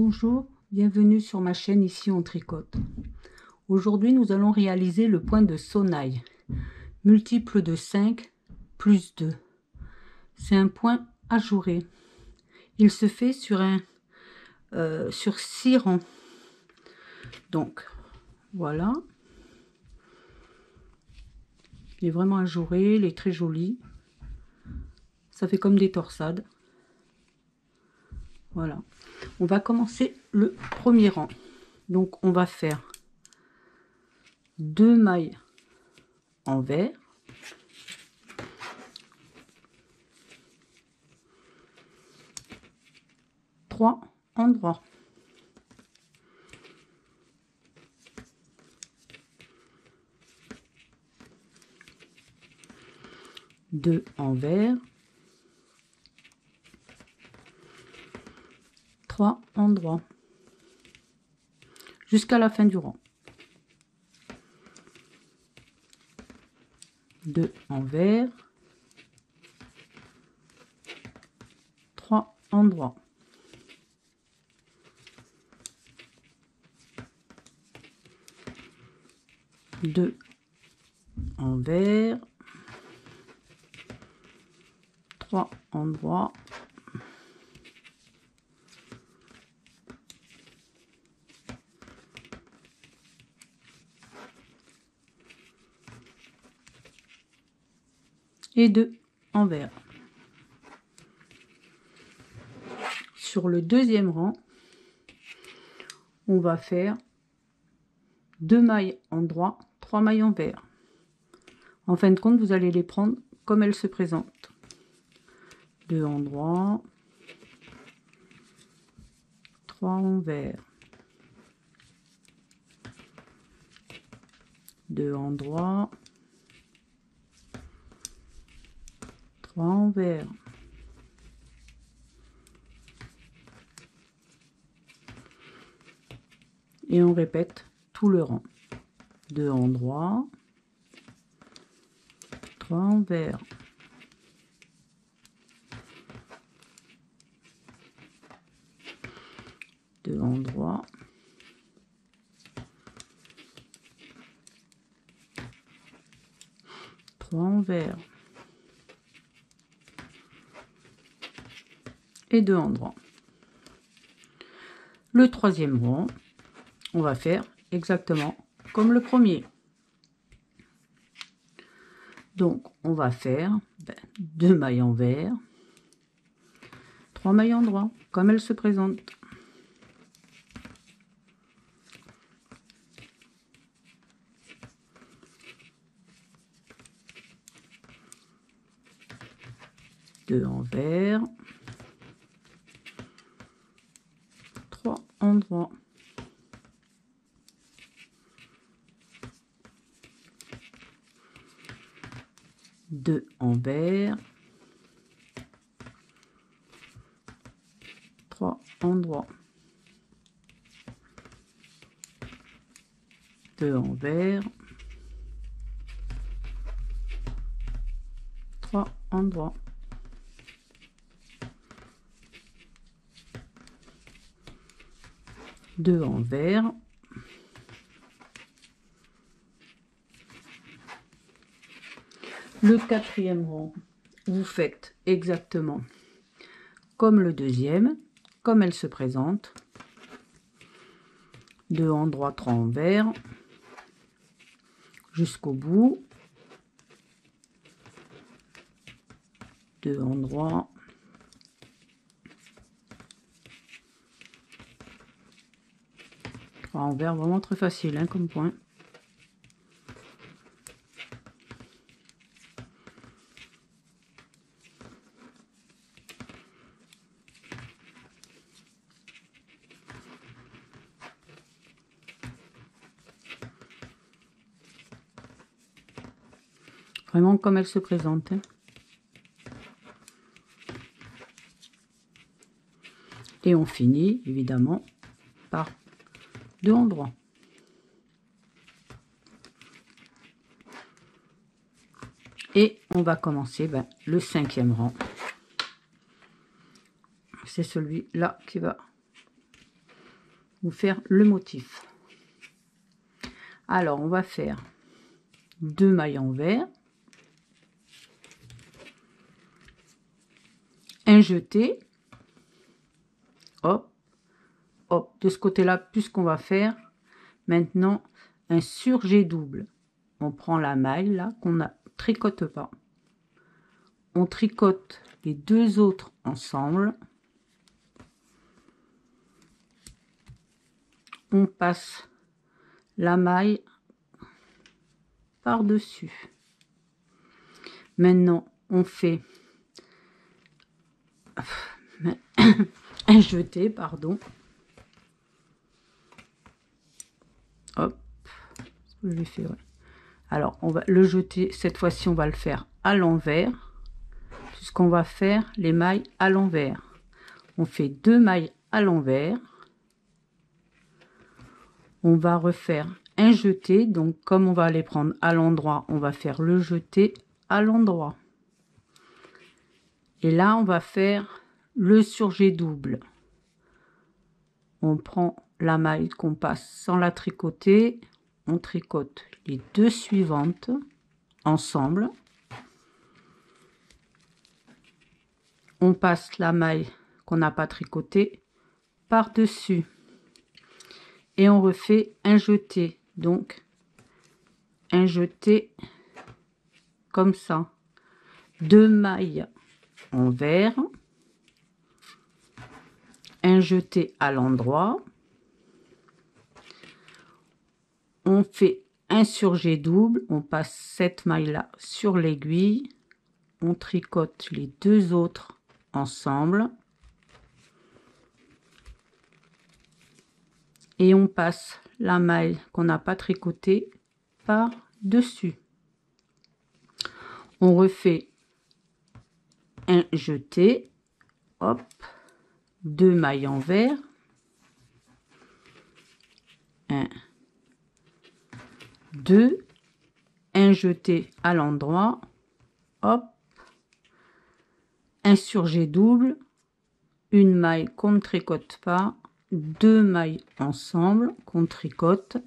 Bonjour, bienvenue sur ma chaîne Ici on tricote. Aujourd'hui nous allons réaliser le point de Sonaille, multiple de 5 plus 2. C'est un point ajouré. Il se fait sur 6 rangs. Donc voilà. Il est vraiment ajouré, il est très joli. Ça fait comme des torsades. Voilà. On va commencer le premier rang. Donc on va faire 2 mailles en vert, 3 en droit, 2 en vert, 3 en droit, jusqu'à la fin du rang. 2 en vert, 3 en droit, 2 en vert, 3 en droit, 2 en vert. Sur le deuxième rang, on va faire 2 mailles en droit, 3 mailles en vert. En fin de compte, vous allez les prendre comme elles se présentent. 2 en droit, 3 en vert, 2 en droit, 3 en vert, 1 on répète tout le rang. 2 en droit, 3 en vert, 2 en droit, 3 en vert et 2 en droit. Le troisième rang, on va faire exactement comme le premier. Donc on va faire 2 mailles en vert, 3 mailles en droit comme elles se présentent. 2 en vert, 3 en droit, 2 en vert, 3 en droit, 2 en vert, 3 en droit, 2 en vert, le quatrième rang, vous faites exactement comme le deuxième, comme elle se présente. 2 en droit, 3 en vert, jusqu'au bout. 2 en droit, 3 en vert, vraiment très facile hein, comme point. Vraiment comme elle se présente. Hein. Et on finit évidemment par 2 en droit. Et on va commencer le cinquième rang. C'est celui-là qui va vous faire le motif. Alors on va faire 2 mailles envers, un jeté, hop, hop, de ce côté là, puisqu'on va faire maintenant un surjet double. On prend la maille là qu'on a tricote pas, on tricote les deux autres ensemble, on passe la maille par dessus. Maintenant on fait un jeté, pardon, hop, je l'ai fait, ouais. Alors on va le jeter, cette fois-ci on va le faire à l'envers, puisqu'on va faire les mailles à l'envers. On fait 2 mailles à l'envers, on va refaire un jeté, donc comme on va les prendre à l'endroit, on va faire le jeté à l'endroit, et là on va faire le surjet double. On prend la maille qu'on passe sans la tricoter, on tricote les deux suivantes ensemble, on passe la maille qu'on n'a pas tricotée par dessus et on refait un jeté, donc un jeté comme ça, 2 mailles envers, un jeté à l'endroit, on fait un surjet double, on passe cette maille là sur l'aiguille, on tricote les deux autres ensemble et on passe la maille qu'on n'a pas tricotée par dessus. On refait un jeté, hop, 2 mailles envers, 1, 2, un jeté à l'endroit, hop, un surjet double, une maille qu'on ne tricote pas, 2 mailles ensemble qu'on tricote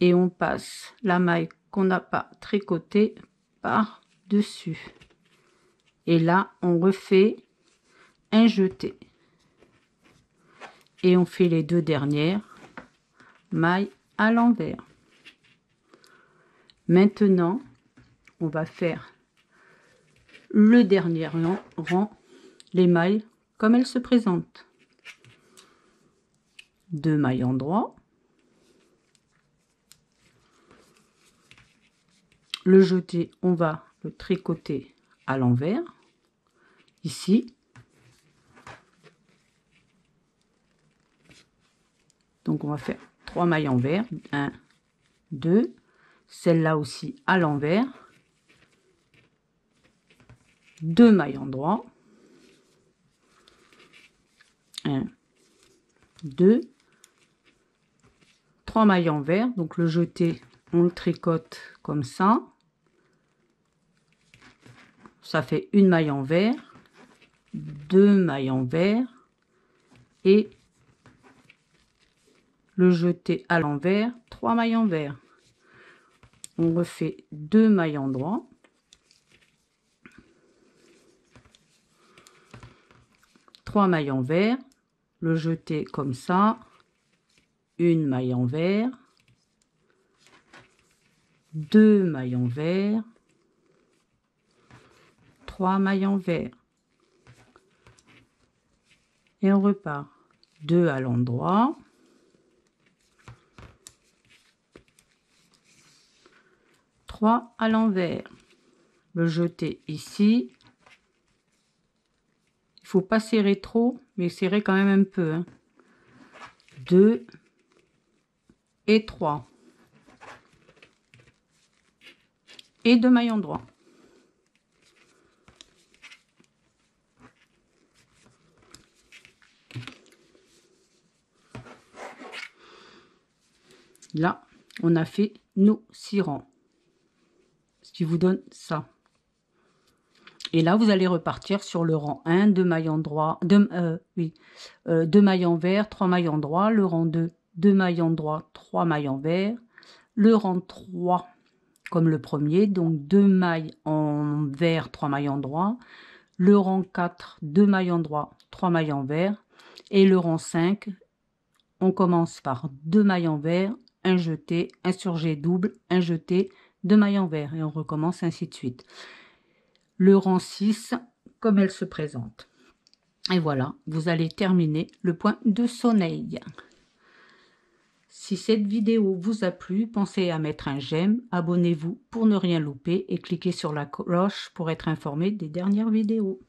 et on passe la maille qu'on n'a pas tricotée par dessus, et là on refait un jeté et on fait les 2 dernières mailles à l'envers. Maintenant on va faire le dernier rang, les mailles comme elles se présentent. 2 mailles endroit, le jeté on va le tricoter à l'envers ici, donc on va faire 3 mailles envers, 1, 2, celle-là aussi à l'envers, 2 mailles endroit, 1, 2, 3 mailles envers, donc le jeté on le tricote comme ça, ça fait une maille envers, 2 mailles envers et le jeté à l'envers, 3 mailles envers. On refait 2 mailles endroit, trois mailles envers, le jeté comme ça, une maille envers, 2 mailles envers, 3 mailles envers et on repart 2 à l'endroit, 3 à l'envers, le jeté ici, il faut pas serrer trop mais serrer quand même un peu, hein. 2 et 3 et 2 mailles endroit. Là on a fait nos 6 rangs, ce qui vous donne ça. Et là, vous allez repartir sur le rang 1, 2 maillons droits, 2 maillons verts, 3 maillons droits, le rang 2, 2 maillons droits, 3 maillons verts, le rang 3, comme le premier, donc 2 mailles en vert, 3 maillons droits, le rang 4, 2 maillons droits, 3 maillons verts, et le rang 5, on commence par 2 maillons verts, un jeté, un surjet double, un jeté, 2 maillons verts, et on recommence ainsi de suite. Le rang 6, comme elle se présente. Et voilà, vous allez terminer le point de sonneil. Si cette vidéo vous a plu, pensez à mettre un j'aime, abonnez-vous pour ne rien louper et cliquez sur la cloche pour être informé des dernières vidéos.